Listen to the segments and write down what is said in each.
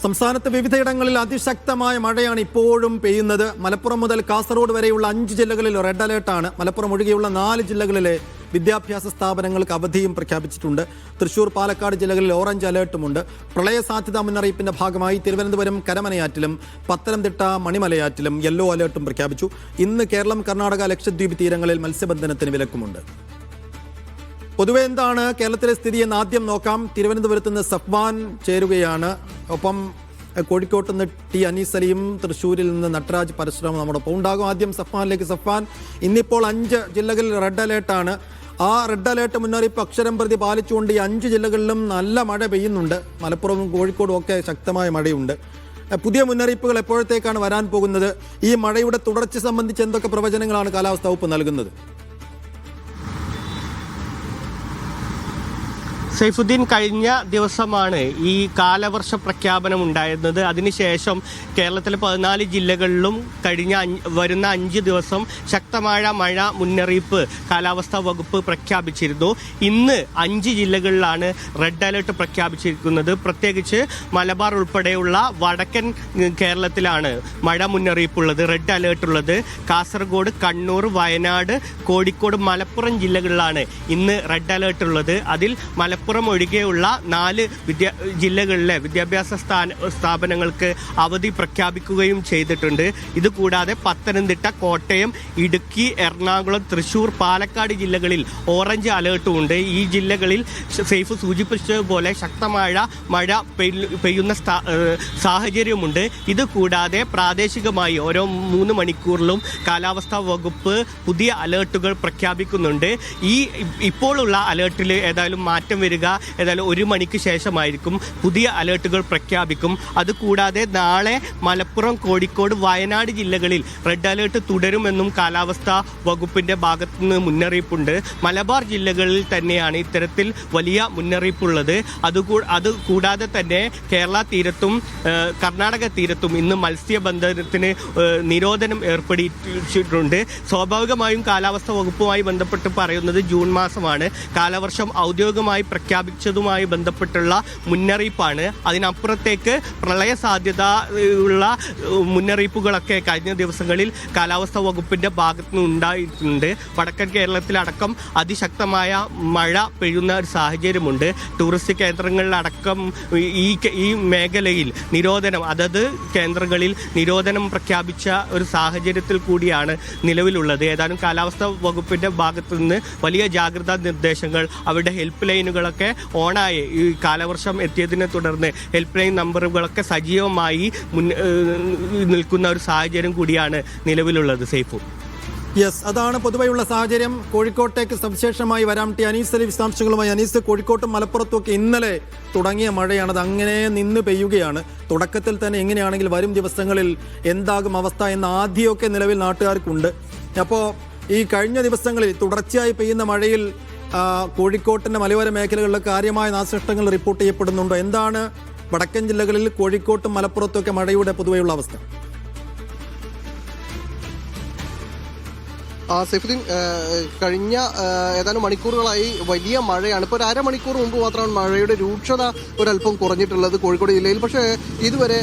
സംസ്ഥാനത്ത് വിവിധയിടങ്ങളിൽ അതിശക്തമായ മഴയാണ് ഇപ്പോഴും പെയ്യുന്നത്. മലപ്പുറം മുതൽ കാസർഗോഡ് വരെയുള്ള 5 ജില്ലകളിൽ റെഡ് അലേർട്ടാണ്. മലപ്പുറം ഒഴികെയുള്ള 4 ജില്ലകളിലെ വിദ്യാഭ്യാസ സ്ഥാപനങ്ങൾക്ക് അവധിയും പ്രഖ്യാപിച്ചിട്ടുണ്ട്. തൃശൂർ, പാലക്കാട് ജില്ലകളിൽ ഓറഞ്ച് അലേർട്ടുമുണ്ട്. പ്രളയ സാധ്യതാ മുന്നറിയിപ്പിന്റെ ഭാഗമായി തിരുവനന്തപുരം കരമനയാറ്റിലും പത്തനംതിട്ട മണിമലയാറ്റിലും യെല്ലോ അലേർട്ടും പ്രഖ്യാപിച്ചു. ഇന്ന് കേരളം, കർണാടക, ലക്ഷദ്വീപ് തീരങ്ങളിൽ മത്സ്യബന്ധനത്തിന് വിലക്കുമുണ്ട്. പൊതുവെ എന്താണ് കേരളത്തിലെ സ്ഥിതി എന്ന് ആദ്യം നോക്കാം. തിരുവനന്തപുരത്ത് നിന്ന് സഫ്വാൻ ചേരുകയാണ്. ഒപ്പം കോഴിക്കോട്ട് നിന്ന് ടി അനീസ് അലിയും തൃശ്ശൂരിൽ നിന്ന് നട്ടരാജ് പരശുരാം നമ്മോടൊപ്പം ഉണ്ടാകും. ആദ്യം സഫ്വാനിലേക്ക്. സഫ്വാൻ, ഇന്നിപ്പോൾ 5 ജില്ലകളിൽ റെഡ് അലേർട്ടാണ്. ആ റെഡ് അലേർട്ട് മുന്നറിയിപ്പ് അക്ഷരം പ്രതി പാലിച്ചുകൊണ്ട് ഈ 5 ജില്ലകളിലും നല്ല മഴ പെയ്യുന്നുണ്ട്. മലപ്പുറവും കോഴിക്കോടും ഒക്കെ ശക്തമായ മഴയുണ്ട്. പുതിയ മുന്നറിയിപ്പുകൾ എപ്പോഴത്തേക്കാണ് വരാൻ പോകുന്നത്? ഈ മഴയുടെ തുടർച്ച സംബന്ധിച്ച് എന്തൊക്കെ പ്രവചനങ്ങളാണ് കാലാവസ്ഥാ വകുപ്പ് നൽകുന്നത്? സൈഫുദ്ദീൻ, കഴിഞ്ഞ ദിവസമാണ് ഈ കാലവർഷ പ്രഖ്യാപനം ഉണ്ടായിരുന്നത്. അതിനുശേഷം കേരളത്തിലെ 14 ജില്ലകളിലും വരുന്ന 5 ദിവസം ശക്തമായ മഴ മുന്നറിയിപ്പ് കാലാവസ്ഥാ വകുപ്പ് പ്രഖ്യാപിച്ചിരുന്നു. ഇന്ന് 5 ജില്ലകളിലാണ് റെഡ് അലേർട്ട് പ്രഖ്യാപിച്ചിരിക്കുന്നത്. പ്രത്യേകിച്ച് മലബാർ ഉൾപ്പെടെയുള്ള വടക്കൻ കേരളത്തിലാണ് മഴ മുന്നറിയിപ്പുള്ളത്, റെഡ് അലേർട്ടുള്ളത്. കാസർഗോഡ്, കണ്ണൂർ, വയനാട്, കോഴിക്കോട്, മലപ്പുറം ജില്ലകളിലാണ് ഇന്ന് റെഡ് അലേർട്ട് ഉള്ളത്. അതിൽ മലപ്പുറം ഒഴികെയുള്ള 4 ജില്ലകളിലെ വിദ്യാഭ്യാസ സ്ഥാപനങ്ങൾക്ക് അവധി പ്രഖ്യാപിക്കുകയും ചെയ്തിട്ടുണ്ട്. ഇതുകൂടാതെ പത്തനംതിട്ട, കോട്ടയം, ഇടുക്കി, എറണാകുളം, തൃശൂർ, പാലക്കാട് ജില്ലകളിൽ ഓറഞ്ച് അലേർട്ടും ഉണ്ട്. ഈ ജില്ലകളിൽ സൈഫ് സൂചിപ്പിച്ചതുപോലെ ശക്തമായ മഴ പെയ്യുന്ന സാഹചര്യമുണ്ട്. ഇതുകൂടാതെ പ്രാദേശികമായി ഓരോ 3 മണിക്കൂറിലും കാലാവസ്ഥാ വകുപ്പ് പുതിയ അലേർട്ടുകൾ പ്രഖ്യാപിക്കുന്നുണ്ട്. ഇപ്പോഴുള്ള അലേർട്ടിൽ ഏതായാലും മാറ്റം വരിക ഏതായാലും 1 മണിക്ക് ശേഷമായിരിക്കും. പുതിയ അലേർട്ടുകൾ പ്രഖ്യാപിക്കും. അതുകൂടാതെ നാളെ മലപ്പുറം, കോഴിക്കോട്, വയനാട് ജില്ലകളിൽ റെഡ് അലേർട്ട് തുടരുമെന്നും കാലാവസ്ഥാ വകുപ്പിന്റെ ഭാഗത്തുനിന്ന് മുന്നറിയിപ്പുണ്ട്. മലബാർ ജില്ലകളിൽ തന്നെയാണ് ഇത്തരത്തിൽ വലിയ മുന്നറിയിപ്പുള്ളത്. അതുകൂടാതെ തന്നെ കേരള തീരത്തും കർണാടക തീരത്തും ഇന്ന് മത്സ്യബന്ധനത്തിന് നിരോധനം ഏർപ്പെടുത്തിയിട്ടുണ്ട്. സ്വാഭാവികമായും കാലാവസ്ഥാ വകുപ്പുമായി ബന്ധപ്പെട്ട് പറയുന്നത് ജൂൺ മാസമാണ് കാലവർഷം ഔദ്യോഗികമായി പ്രഖ്യാപിച്ചതുമായി ബന്ധപ്പെട്ടുള്ള മുന്നറിയിപ്പാണ്. അതിനപ്പുറത്തേക്ക് പ്രളയ സാധ്യത ഉള്ള മുന്നറിയിപ്പുകളൊക്കെ കഴിഞ്ഞ ദിവസങ്ങളിൽ കാലാവസ്ഥാ വകുപ്പിന്റെ ഭാഗത്തുനിന്ന് ഉണ്ടായിട്ടുണ്ട്. വടക്കൻ കേരളത്തിലടക്കം അതിശക്തമായ മഴ പെയ്യുന്ന ഒരു സാഹചര്യമുണ്ട്. ടൂറിസ്റ്റ് കേന്ദ്രങ്ങളിലടക്കം ഈ മേഖലയിൽ നിരോധനം, അതത് കേന്ദ്രങ്ങളിൽ നിരോധനം പ്രഖ്യാപിച്ച ഒരു സാഹചര്യത്തിൽ കൂടിയാണ് നിലവിലുള്ളത്. ഏതാനും കാലാവസ്ഥാ വകുപ്പിന്റെ ഭാഗത്തുനിന്ന് വലിയ ജാഗ്രതാ നിർദ്ദേശങ്ങൾ, അവരുടെ ഹെൽപ്പ് ലൈനുകളൊക്കെ ഓണായി. ഈ കാലവർഷം എത്തിയതിനെ തുടർന്ന് ഹെൽപ്പ് ലൈൻ നമ്പറുകളൊക്കെ സജീവമായി നിൽക്കുന്ന ഒരു സാഹചര്യം കൂടിയാണ് നിലവിലുള്ളത്. സൈഫു, യെസ്, അതാണ് പൊതുവെയുള്ള സാഹചര്യം. കോഴിക്കോട്ടേക്ക് സവിശേഷമായി വരാം. ടി അനീസ് അലി വിശദാംശങ്ങളുമായി. അനീസ്, കോഴിക്കോട്ടും മലപ്പുറത്തും ഒക്കെ ഇന്നലെ തുടങ്ങിയ മഴയാണ്, അത് അങ്ങനെ നിന്ന് പെയ്യുകയാണ്. തുടക്കത്തിൽ തന്നെ എങ്ങനെയാണെങ്കിൽ വരും ദിവസങ്ങളിൽ എന്താകും അവസ്ഥ എന്ന ആദ്യമൊക്കെ നിലവിൽ നാട്ടുകാർക്കുണ്ട്. അപ്പോൾ ഈ കഴിഞ്ഞ ദിവസങ്ങളിൽ തുടർച്ചയായി പെയ്യുന്ന മഴയിൽ കോഴിക്കോട്ടിൻ്റെ മലയോര മേഖലകളിൽ കാര്യമായ നാശനഷ്ടങ്ങൾ റിപ്പോർട്ട് ചെയ്യപ്പെടുന്നുണ്ടോ? എന്താണ് വടക്കൻ ജില്ലകളിൽ കോഴിക്കോട്ടും മലപ്പുറത്തും ഒക്കെ മഴയുടെ പൊതുവെയുള്ള അവസ്ഥ? സൈഫുദ്ദീൻ, കഴിഞ്ഞ ഏതാനും മണിക്കൂറുകളായി വലിയ മഴയാണ്. ഇപ്പോൾ ഒരു അരമണിക്കൂർ മുമ്പ് മാത്രമാണ് മഴയുടെ രൂക്ഷത ഒരല്പം കുറഞ്ഞിട്ടുള്ളത് കോഴിക്കോട് ജില്ലയിൽ. പക്ഷേ ഇതുവരെ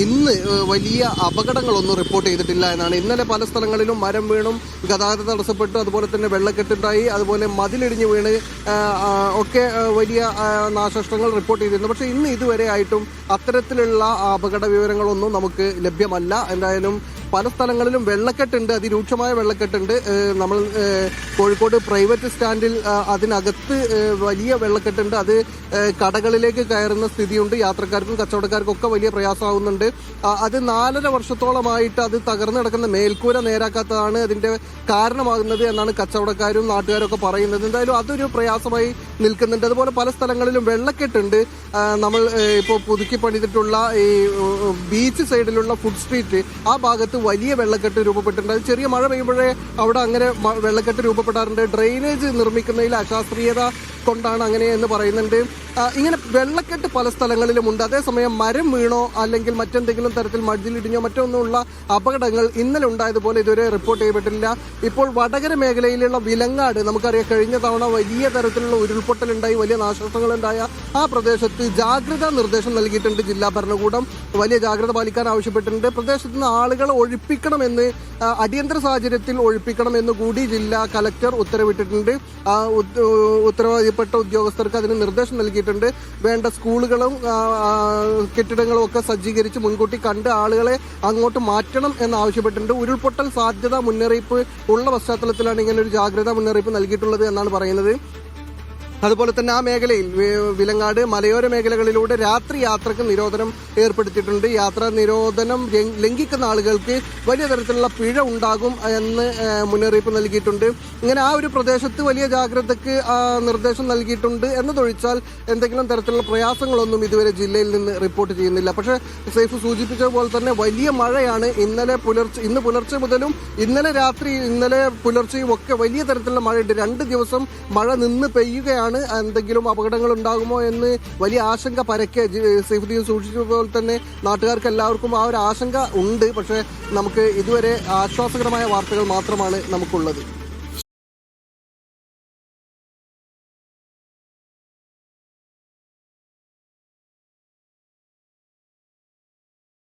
ഇന്ന് വലിയ അപകടങ്ങളൊന്നും റിപ്പോർട്ട് ചെയ്തിട്ടില്ല എന്നാണ്. ഇന്നലെ പല സ്ഥലങ്ങളിലും മരം വീണും ഗതാഗതം തടസ്സപ്പെട്ടു, അതുപോലെ തന്നെ വെള്ളക്കെട്ടുണ്ടായി, അതുപോലെ മതിലിടിഞ്ഞ് വീണ് ഒക്കെ വലിയ നാശനഷ്ടങ്ങൾ റിപ്പോർട്ട് ചെയ്തിരുന്നു. പക്ഷേ ഇന്ന് ഇതുവരെ ആയിട്ടും അത്തരത്തിലുള്ള അപകട വിവരങ്ങളൊന്നും നമുക്ക് ലഭ്യമല്ല. എന്തായാലും പല സ്ഥലങ്ങളിലും വെള്ളക്കെട്ടുണ്ട്, അതിരൂക്ഷമായ വെള്ളക്കെട്ടുണ്ട്. നമ്മൾ കോഴിക്കോട് പ്രൈവറ്റ് സ്റ്റാൻഡിൽ അതിനകത്ത് വലിയ വെള്ളക്കെട്ടുണ്ട്. അത് കടകളിലേക്ക് കയറുന്ന സ്ഥിതിയുണ്ട്. യാത്രക്കാർക്കും കച്ചവടക്കാർക്കും ഒക്കെ വലിയ പ്രയാസമാകുന്നുണ്ട്. അത് 4.5 വർഷത്തോളമായിട്ട് അത് തകർന്നു കിടക്കുന്ന മേൽക്കൂര നേരാക്കാത്തതാണ് അതിന്റെ കാരണമാകുന്നത് എന്നാണ് കച്ചവടക്കാരും നാട്ടുകാരും ഒക്കെ പറയുന്നത്. എന്തായാലും അതൊരു പ്രയാസമായി നിൽക്കുന്നുണ്ട്. അതുപോലെ പല സ്ഥലങ്ങളിലും വെള്ളക്കെട്ടുണ്ട്. നമ്മൾ ഇപ്പോൾ പുതുക്കി പണിതിട്ടുള്ള ഈ ബീച്ച് സൈഡിലുള്ള ഫുഡ് സ്ട്രീറ്റ്, ആ ഭാഗത്ത് വലിയ വെള്ളക്കെട്ട് രൂപപ്പെട്ടിട്ടുണ്ട്. അത് ചെറിയ മഴ പെയ്യുമ്പോഴേ അവിടെ അങ്ങനെ വെള്ളക്കെട്ട് രൂപപ്പെടാറുണ്ട്. ഡ്രെയിനേജ് നിർമ്മിക്കുന്നതിൽ അശാസ്ത്രീയത കൊണ്ടാണ് അങ്ങനെ എന്ന് പറയുന്നുണ്ട്. ഇങ്ങനെ വെള്ളക്കെട്ട് പല സ്ഥലങ്ങളിലുമുണ്ട്. അതേസമയം മരം വീണോ അല്ലെങ്കിൽ മറ്റെന്തെങ്കിലും തരത്തിൽ മഴയിലിടിഞ്ഞോ മറ്റൊന്നുമുള്ള അപകടങ്ങൾ ഇന്നലെ ഉണ്ടായതുപോലെ ഇതുവരെ റിപ്പോർട്ട് ചെയ്യപ്പെട്ടില്ല. ഇപ്പോൾ വടകര മേഖലയിലുള്ള വിലങ്ങാട് നമുക്കറിയാം, കഴിഞ്ഞ തവണ വലിയ തരത്തിലുള്ള ഉരുൾപൊട്ടലുണ്ടായി, വലിയ നാശനഷ്ടങ്ങളുണ്ടായ ആ പ്രദേശത്ത് ജാഗ്രതാ നിർദ്ദേശം നൽകിയിട്ടുണ്ട് ജില്ലാ ഭരണകൂടം. വലിയ ജാഗ്രത പാലിക്കാൻ ആവശ്യപ്പെട്ടിട്ടുണ്ട്. പ്രദേശത്ത് നിന്ന് ആളുകളെ ഒഴിപ്പിക്കണമെന്ന്, അടിയന്തര സാഹചര്യത്തിൽ ഒഴിപ്പിക്കണമെന്ന് കൂടി ജില്ലാ കലക്ടർ ഉത്തരവിട്ടിട്ടുണ്ട്. ഉത്തരവാദിത്തപ്പെട്ട ഉദ്യോഗസ്ഥർക്ക് അതിന് നിർദ്ദേശം നൽകിയിട്ടുണ്ട്. വേണ്ട സ്കൂളുകളും കെട്ടിടങ്ങളും ഒക്കെ സജ്ജീകരിച്ച് മുൻകൂട്ടി കണ്ട് ആളുകളെ അങ്ങോട്ട് മാറ്റണം എന്നാവശ്യപ്പെട്ടിട്ടുണ്ട്. ഉരുൾപൊട്ടൽ സാധ്യതാ മുന്നറിയിപ്പ് ഉള്ള പശ്ചാത്തലത്തിലാണ് ഇങ്ങനെ ഒരു ജാഗ്രതാ മുന്നറിയിപ്പ് നൽകിയിട്ടുള്ളത് എന്നാണ് പറയുന്നത്. അതുപോലെ തന്നെ ആ മേഖലയിൽ വിലങ്ങാട് മലയോര മേഖലകളിലൂടെ രാത്രി യാത്രക്ക് നിരോധനം ഏർപ്പെടുത്തിയിട്ടുണ്ട്. യാത്രാ നിരോധനം ലംഘിക്കുന്ന ആളുകൾക്ക് വലിയ തരത്തിലുള്ള പിഴ ഉണ്ടാകും എന്ന് മുന്നറിയിപ്പ് നൽകിയിട്ടുണ്ട്. ഇങ്ങനെ ആ ഒരു പ്രദേശത്ത് വലിയ ജാഗ്രതയ്ക്ക് നിർദ്ദേശം നൽകിയിട്ടുണ്ട് എന്നതൊഴിച്ചാൽ എന്തെങ്കിലും തരത്തിലുള്ള പ്രയാസങ്ങളൊന്നും ഇതുവരെ ജില്ലയിൽ നിന്ന് റിപ്പോർട്ട് ചെയ്യുന്നില്ല. പക്ഷേ സൈഫ് സൂചിപ്പിച്ചതുപോലെ തന്നെ വലിയ മഴയാണ് ഇന്ന് പുലർച്ചെ മുതലും ഇന്നലെ രാത്രി ഇന്നലെ പുലർച്ചെയും ഒക്കെ വലിയ തരത്തിലുള്ള മഴയുണ്ട്. 2 ദിവസം മഴ നിന്ന് പെയ്യുകയാണ്. എന്തെങ്കിലും അപകടങ്ങൾ ഉണ്ടാകുമോ എന്ന് വലിയ ആശങ്ക പരക്കെ സൈഫുദ്ദീൻ സൂക്ഷിച്ചതുപോലെ തന്നെ നാട്ടുകാർക്ക് എല്ലാവർക്കും ആ ഒരു ആശങ്ക ഉണ്ട്. പക്ഷേ നമുക്ക് ഇതുവരെ ആശ്വാസകരമായ വാർത്തകൾ മാത്രമാണ് നമുക്കുള്ളത്.